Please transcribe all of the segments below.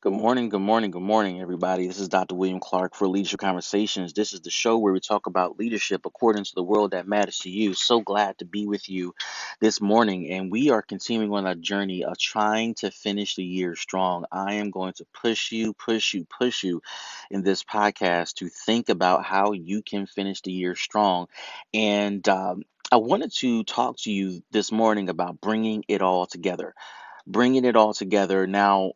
Good morning, good morning, good morning, everybody. This is Dr. William Clark for Leadership Conversations. This is the show where we talk about leadership according to the world that matters to you. So glad to be with you this morning. And we are continuing on a journey of trying to finish the year strong. I am going to push you in this podcast to think about how you can finish the year strong. And I wanted to talk to you this morning about bringing it all together. Now,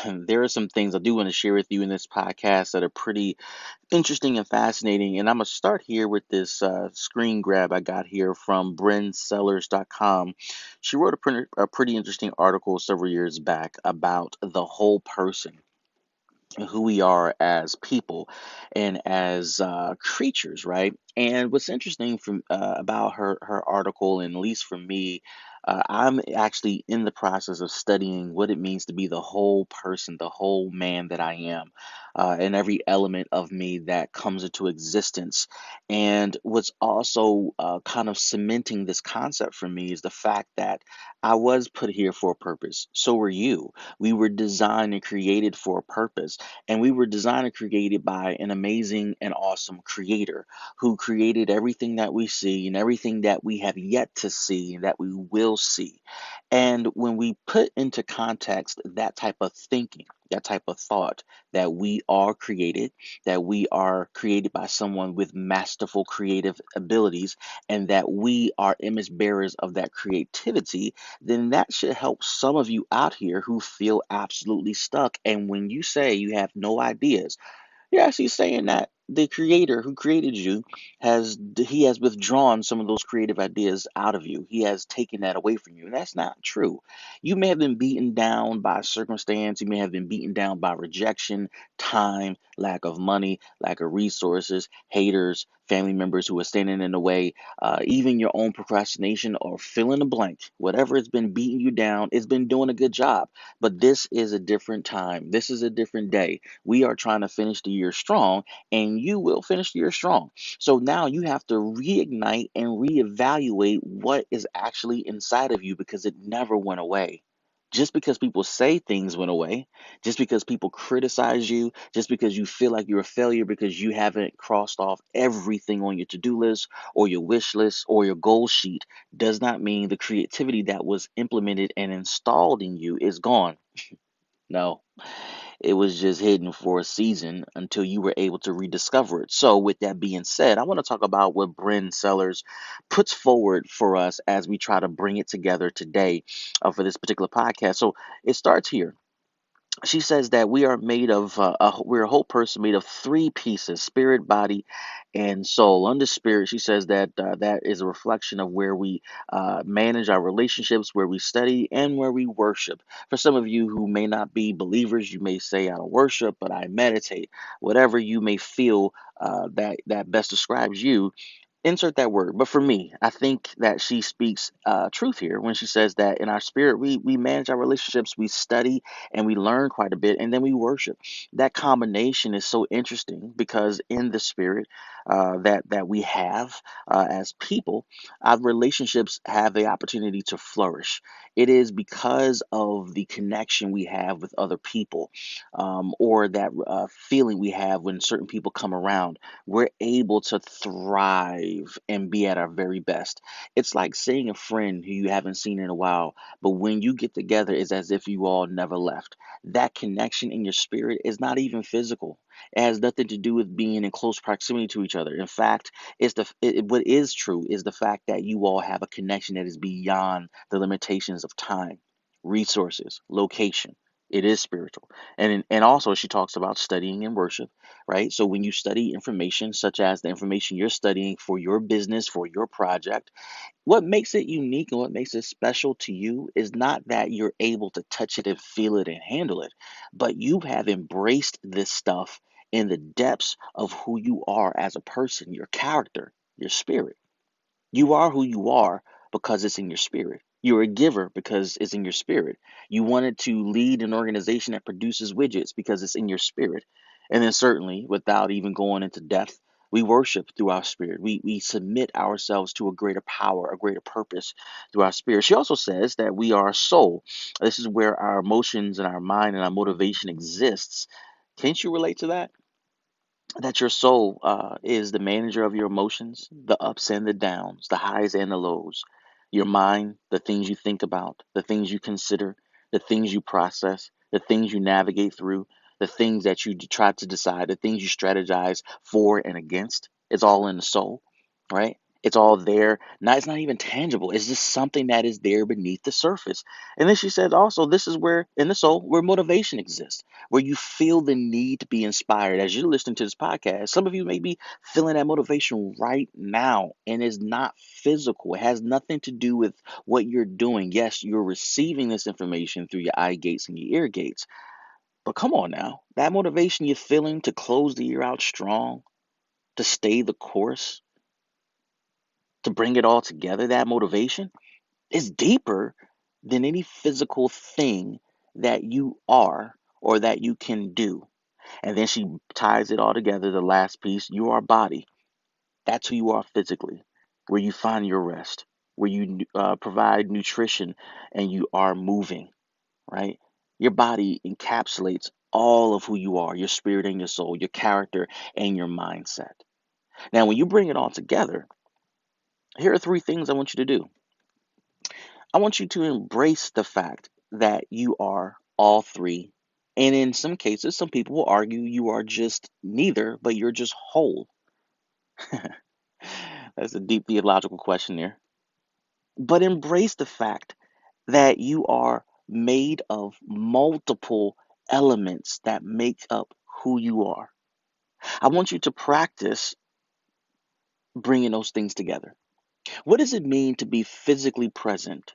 there are some things I do want to share with you in this podcast that are pretty interesting and fascinating. And I'm going to start here with this screen grab I got here from BrynSellers.com. She wrote a pretty interesting article several years back about the whole person, who we are as people and as creatures, right? And what's interesting about her article, and at least for me, I'm actually in the process of studying what it means to be the whole person, the whole man that I am, and every element of me that comes into existence. And what's also kind of cementing this concept for me is the fact that I was put here for a purpose. So were you. We were designed and created for a purpose, and we were designed and created by an amazing and awesome creator who created everything that we see and everything that we have yet to see and that we will see. And when we put into context that type of thinking, that type of thought, that we are created, that we are created by someone with masterful creative abilities, and that we are image bearers of that creativity, then that should help some of you out here who feel absolutely stuck. And when you say you have no ideas, you're actually saying that the creator who created you has withdrawn some of those creative ideas out of you. He has taken that away from you. And that's not true. You may have been beaten down by circumstance, you may have been beaten down by rejection, time, lack of money, lack of resources, haters, family members who are standing in the way, even your own procrastination or fill in the blank. Whatever has been beating you down, it's been doing a good job. But this is a different time. This is a different day. We are trying to finish the year strong, and you will finish the year strong. So now you have to reignite and reevaluate what is actually inside of you, because it never went away. Just because people say things went away, just because people criticize you, just because you feel like you're a failure because you haven't crossed off everything on your to do list or your wish list or your goal sheet, does not mean the creativity that was implemented and installed in you is gone. No, it was just hidden for a season until you were able to rediscover it. So, with that being said, I want to talk about what Bryn Sellers puts forward for us as we try to bring it together today for this particular podcast. So, it starts here. She says that we are made of we're a whole person made of three pieces: spirit, body, and soul. Under spirit, she says that that is a reflection of where we manage our relationships, where we study, and where we worship. For some of you who may not be believers, you may say, I don't worship, but I meditate. Whatever you may feel that best describes you, insert that word. But for me, I think that she speaks truth here when she says that in our spirit, we manage our relationships, we study and we learn quite a bit, and then we worship. That combination is so interesting because in the spirit that we have as people, our relationships have the opportunity to flourish. It is because of the connection we have with other people, or that feeling we have when certain people come around, we're able to thrive and be at our very best. It's like seeing a friend who you haven't seen in a while, but when you get together, it's as if you all never left. That connection in your spirit is not even physical. It has nothing to do with being in close proximity to each other. In fact, what is true is the fact that you all have a connection that is beyond the limitations of time, resources, location. It is spiritual. And also she talks about studying and worship, right? So when you study information, such as the information you're studying for your business, for your project, what makes it unique and what makes it special to you is not that you're able to touch it and feel it and handle it, but you have embraced this stuff in the depths of who you are as a person, your character, your spirit. You are who you are because it's in your spirit. You're a giver because it's in your spirit. You wanted to lead an organization that produces widgets because it's in your spirit. And then, certainly, without even going into depth, We worship through our spirit. We submit ourselves to a greater power, a greater purpose through our spirit. She also says that we are a soul. This is where our emotions and our mind and our motivation exists. Can't you relate to that? That your soul is the manager of your emotions, the ups and the downs, the highs and the lows. Your mind, the things you think about, the things you consider, the things you process, the things you navigate through, the things that you try to decide, the things you strategize for and against. It's all in the soul, right? It's all there. Now, it's not even tangible. It's just something that is there beneath the surface. And then she said also, this is where, in the soul, where motivation exists, where you feel the need to be inspired as you're listening to this podcast. Some of you may be feeling that motivation right now, and it's not physical. It has nothing to do with what you're doing. Yes, you're receiving this information through your eye gates and your ear gates, but come on now. That motivation you're feeling to close the year out strong, to stay the course, to bring it all together, that motivation is deeper than any physical thing that you are or that you can do. And then she ties it all together. The last piece, you are body. That's who you are physically, where you find your rest, where you provide nutrition and you are moving, right? Your body encapsulates all of who you are, your spirit and your soul, your character and your mindset. Now, when you bring it all together, here are three things I want you to do. I want you to embrace the fact that you are all three. And in some cases, some people will argue you are just neither, but you're just whole. That's a deep theological question there. But embrace the fact that you are made of multiple elements that make up who you are. I want you to practice bringing those things together. What does it mean to be physically present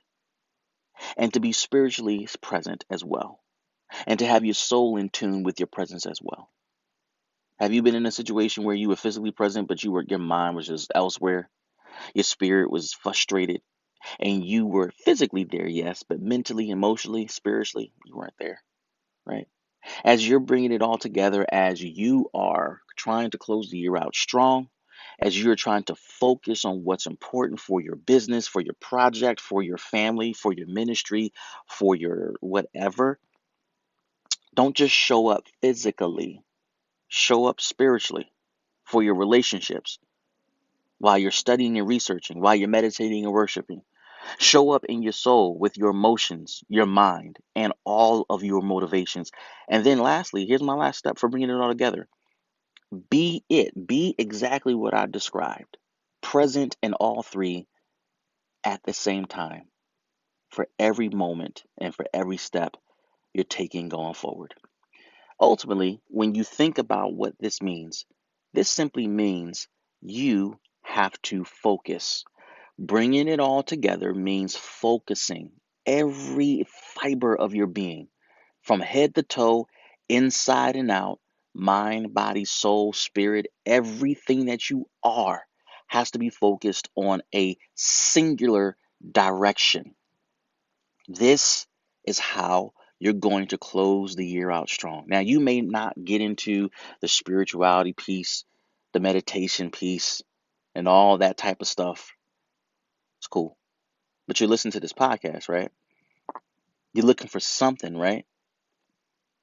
and to be spiritually present as well, and to have your soul in tune with your presence as well? Have you been in a situation where you were physically present, but your mind was just elsewhere? Your spirit was frustrated, and you were physically there, yes, but mentally, emotionally, spiritually, you weren't there, right? As you're bringing it all together, as you are trying to close the year out strong, as you're trying to focus on what's important for your business, for your project, for your family, for your ministry, for your whatever, don't just show up physically, show up spiritually for your relationships while you're studying and researching, while you're meditating and worshiping. Show up in your soul with your emotions, your mind, and all of your motivations. And then, lastly, here's my last step for bringing it all together: be it, be exactly what I described, present in all three at the same time for every moment and for every step you're taking going forward. Ultimately, when you think about what this simply means you have to focus. Bringing it all together means focusing every fiber of your being from head to toe, inside and out, mind, body, soul, spirit, everything that you are has to be focused on a singular direction. This is how you're going to close the year out strong. Now, you may not get into the spirituality piece, the meditation piece, and all that type of stuff. It's cool. But you listen to this podcast, right? You're looking for something, right?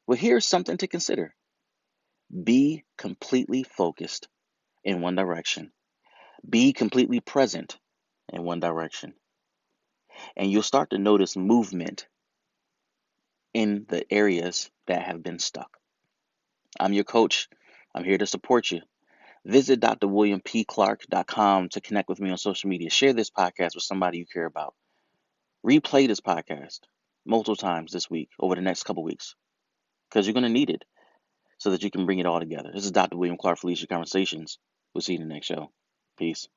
Well, here's something to consider: be completely focused in one direction, be completely present in one direction, and you'll start to notice movement in the areas that have been stuck. I'm your coach. I'm here to support you. Visit drwilliampclark.com to connect with me on social media. Share this podcast with somebody you care about. Replay this podcast multiple times this week, over the next couple weeks, because you're going to need it so that you can bring it all together. This is Dr. William Clark, Felicia Conversations. We'll see you in the next show. Peace.